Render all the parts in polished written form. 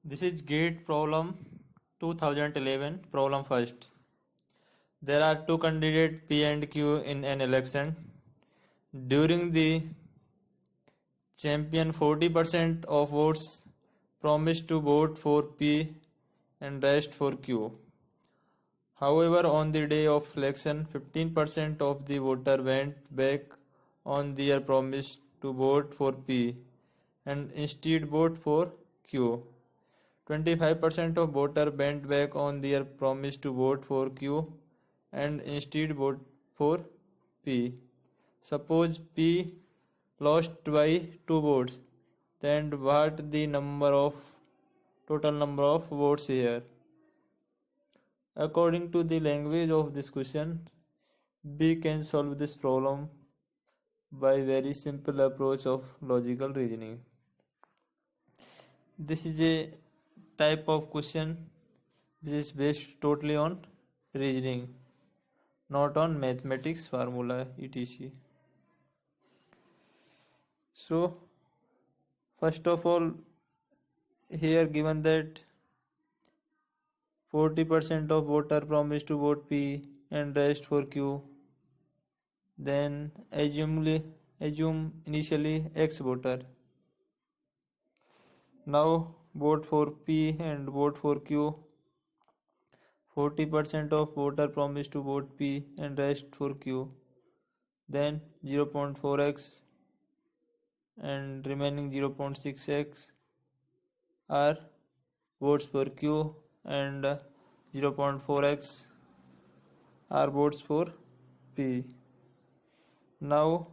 This is GATE problem 2011, problem first. There are two candidates P and Q in an election. During the champion, 40% of votes promised to vote for P and rest for Q. However, on the day of election, 15% of the voter went back on their promise to vote for P and instead vote for Q. 25% of voters went back on their promise to vote for Q and instead vote for P. Suppose P lost by 2 votes, then what the total number of votes here? According to the language of this question, we can solve this problem by very simple approach of logical reasoning. This is a type of question which is based totally on reasoning, not on mathematics formula etc. So first of all, here given that 40% of voter promised to vote P and rest for Q, then assume initially X voter. Now vote for P and vote for Q. 40% of voter promised to vote P and rest for Q. Then 0.4x and remaining 0.6x are votes for Q and 0.4x are votes for P. Now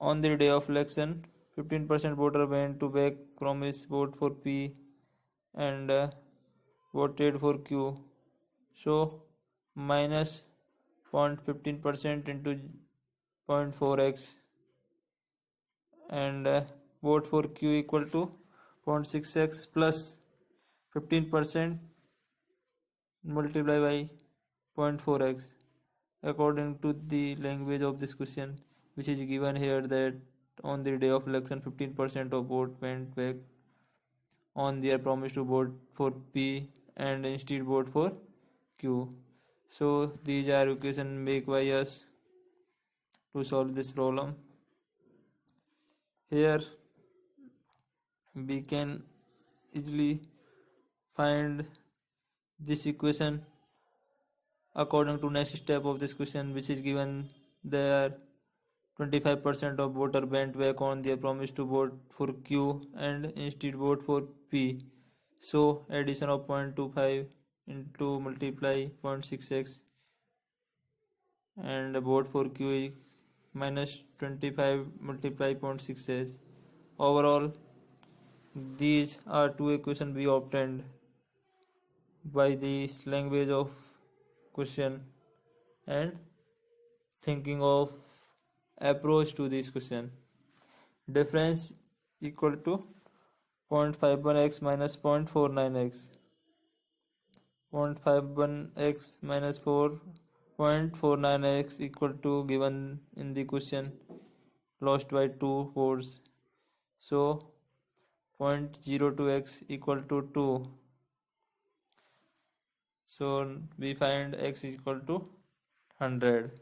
on the day of election, 15% voter went to back promise vote for P and voted for Q. So minus 0.15% into 0.4x and vote for Q equal to 0.6x plus 15% multiplied by 0.4x according to the language of this question, which is given here that on the day of election 15% of vote went back on their promise to vote for P and instead vote for Q. So these are equations made by us to solve this problem. Here we can easily find this equation according to next step of this question, which is given there 25% of voter went back on their promise to vote for Q and instead vote for P. So addition of 0.25 into multiply 0.6x and vote for Q minus 25 multiply 0.6x. Overall, these are two equations we obtained by this language of question and thinking of approach to this question. Difference equal to 0.51x minus 0.49x. 0.51x minus 0.49x equal to given in the question lost by 2 votes. So 0.02x equal to 2. So we find x is equal to 100,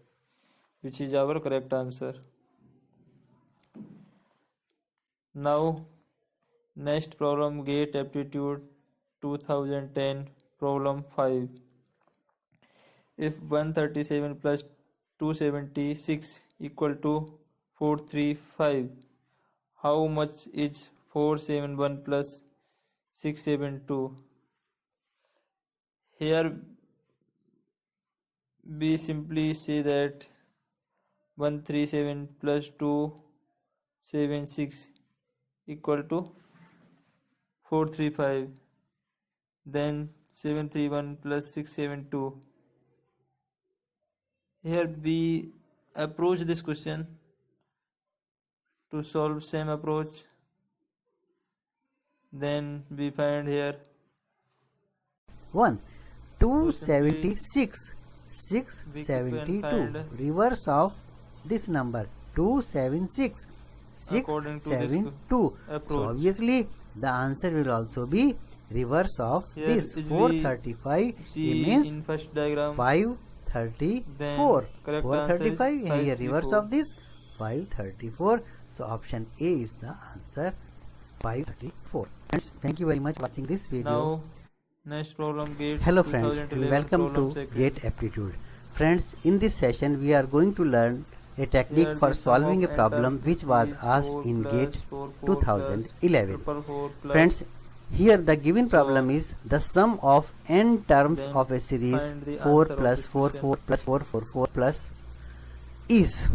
which is our correct answer. Now next problem, GATE aptitude 2010, problem 5. If 137 plus 276 equal to 435, how much is 471 plus 672? Here we simply say that 137 plus 276 equal to 435, then 731 plus 672. Here we approach this question to solve same approach. Then we find here 1 276 672, reverse of this number 276 672. So obviously the answer will also be reverse of Here this. easily 435 see means in first diagram. 534. Correct 435 answer is here reverse 534. of this 534. So option A is the answer, 534. Friends, thank you very much for watching this video. Now next problem, GATE Hello friends, and 2011 welcome problem to second. GATE aptitude. Friends, in this session we are going to learn a technique Here for the sum solving a of problem n which terms was is asked 4 in plus GATE 4 2011. plus 4 plus Friends, here the given problem So, is the sum of n terms then of a series find the 4 answer of plus this 4 question. 4 plus 4 4 4 plus is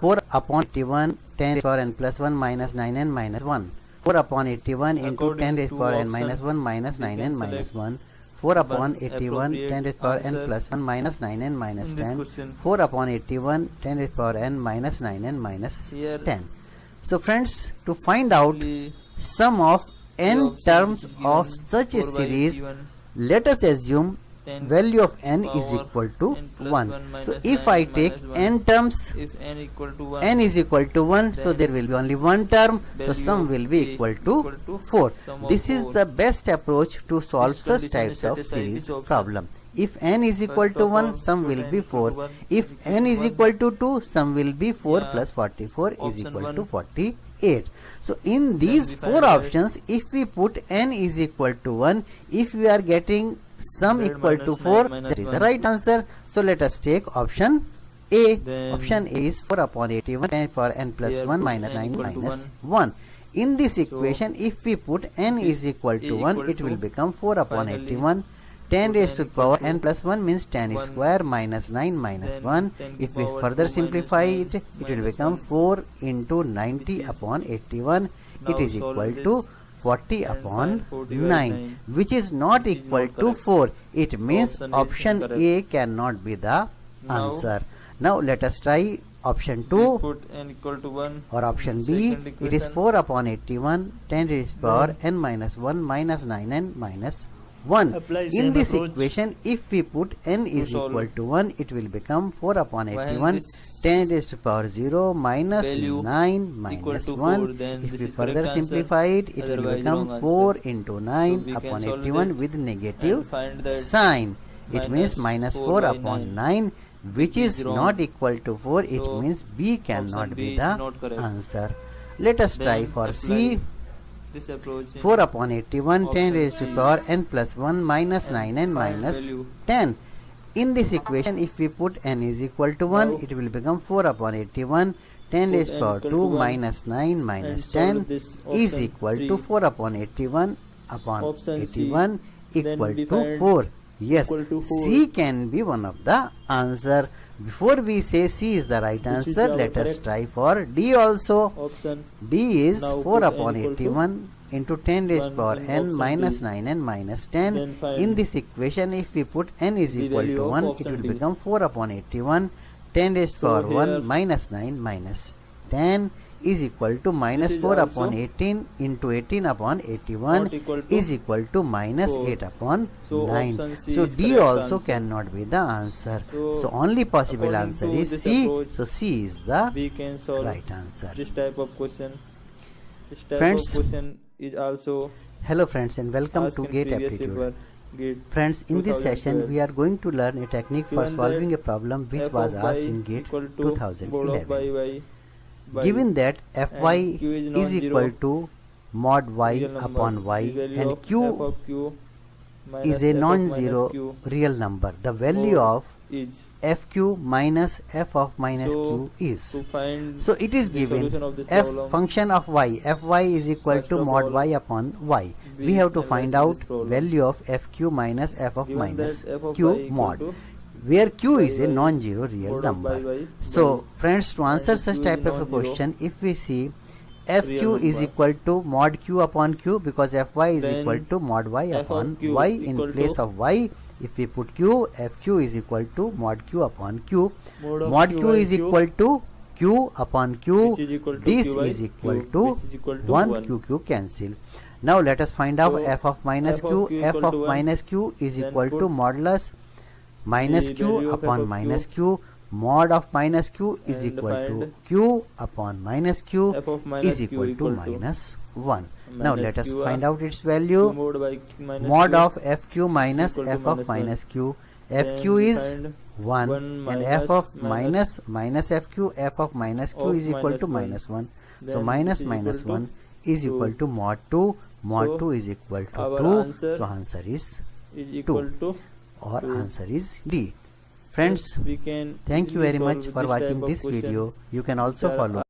4 upon 81 10 raised to power n plus 1 minus 9n minus 1. 4 upon 81 into According 10 raised to to power n option, minus 1 minus we 9n can minus select 1. 4 upon one 81 10 raised to power n appropriate plus 1 minus 9n minus in this 10. question. 4 upon 81 10 raised to power n minus 9n minus Here 10. So friends, to find out simply sum of the n option terms which is of given such a 4 by series, 81, let us assume 10 value of n is power equal to n plus 1. 1 minus So if 9 I take minus 1, n terms, if n equal to 1, n is equal to 1, so then there will be only one term, so value sum of will be A equal equal to to 4. sum of This is 4. the best approach to solve This such condition types is of satisfied series this option. problem. If n is equal First to of 1, all, sum put will n be equal to 4. 1, If equation n is 1. equal to 2, sum will be 4 Yeah. plus 44 is Option equal 1. to 48. So in these we 4 find that options, if we put n is equal to 1, if we are getting sum 100 equal to minus 4, 9 minus that is the 1. right answer. So let us take option A. Then Option A is 4 upon 81 10 power n plus here 1 put minus n 9 equal to minus 1. In this equation, if we put n this is equal to A 1, equal it will to become 4 upon finally 81. 10 put raised n to equal power to n plus 1 means 10 1, square minus 9 minus then 1. 10 to If we power further 2 simplify minus it, 9 it will minus become 1. 4 into 90 Which is upon 81. It now is solve equal this to 40 and upon find 40 by 9, 9, which is not which is equal not to correct. 4. It means Option is option incorrect. A cannot be the Now answer. Now let us try option we 2 put n equal to 1 or option B. second It is equation. 4 upon 81 10 raised to power Then n minus 1 minus 9n minus 1. apply In same this approach equation, if we put n is solve. equal to 1, it will become 4 upon When 81 this 10 raised to power 0 minus value 9 equal minus to 1. 4, then If this we is further correct answer, simplify it, it will otherwise become wrong 4 answer. into So 9 we can upon solve 81 it with negative and find that sign. It means minus 4 by upon 9, which is wrong. not equal to 4. It So means B cannot option B be is the not correct. answer. Let us try Then for apply C. this approach in 4 upon 81 10 option raised to C. power n plus 1 minus And 9n find minus value. 10. In this equation, if we put n is equal to 1, Now it will become 4 upon 81 10 put raised to n power equal 2 to 1 minus 9 minus and 10 solve this is option equal 3. to 4 upon 81 upon Option C. 81 Then equal we to find 4. Yes, equal to 4. C can be one of the answer. Before we say C is the right Which is answer, our let us correct try for D also. option. D is Now 4 put n upon equal to 81 into 10 raised to 1 power in n option minus D. 9n minus 10. Then find In this equation, if we put n is the equal value to of 1, it option will D. become 4 upon 81 10 raised to So power here 1 minus 9 minus 10 is equal to minus is 4 upon also 18 into 18 upon 81 not equal to is equal to minus 4. 8 upon So 9. option C So is D correct also answer. cannot be the answer. So So only possible according answer to is this C. approach, So C is the we can solve right answer. this type of question. This type Friends, of question is also hello friends and welcome asked to in GATE previous aptitude. paper. GATE Friends, in this session 2012. we are going to learn a technique for Given solving that a problem which f was of asked y in GATE equal to mod of 2011. by Given that fy and q is is non-zero, equal to mod y real number, upon y the value and of f q of q minus is a f of non-zero minus q real number, the value mod of is. fq minus f of minus So, q is. to find So it is the given solution of this f problem, function of y, fy is equal first to of mod all, y upon y. We we have to analyze find this out problem. value of fq minus f of given minus that f of q y equal mod, to where q by is a y, non-zero real mod of by number. y So by friends, to answer and such q is type of a non-zero question, if we see real fq is number, equal to mod q upon q, because fy is then equal to mod y f of upon q y. equal In place to of y, if we put q, fq is equal to mod q upon q. mod of Mod q q by is q, equal to q upon q. which is equal to This q by is equal q, to which is equal to 1 1. q cancel. Now let us find out So, f of minus f of q. q F equal of to 1, minus q is then equal to put modulus minus the q value of f upon of minus q q. Mod of minus q is and equal to find q upon minus q f of minus is q equal to equal to minus 1. Now minus let us QR. find out its Q value. mod by minus Mod Q of fq minus equal to f of minus minus q. Then Fq we is find 1 1 and minus f of minus minus fq, f of minus q of is equal minus to 1. minus 1. So Then minus this is minus equal to 1 is equal 2. to mod 2. Mod So 2 is equal to our 2. answer So answer is is 2, equal to or 2. answer is D. Friends, Thus we can thank you easily very much solve for this type watching of this question video. You can which also are follow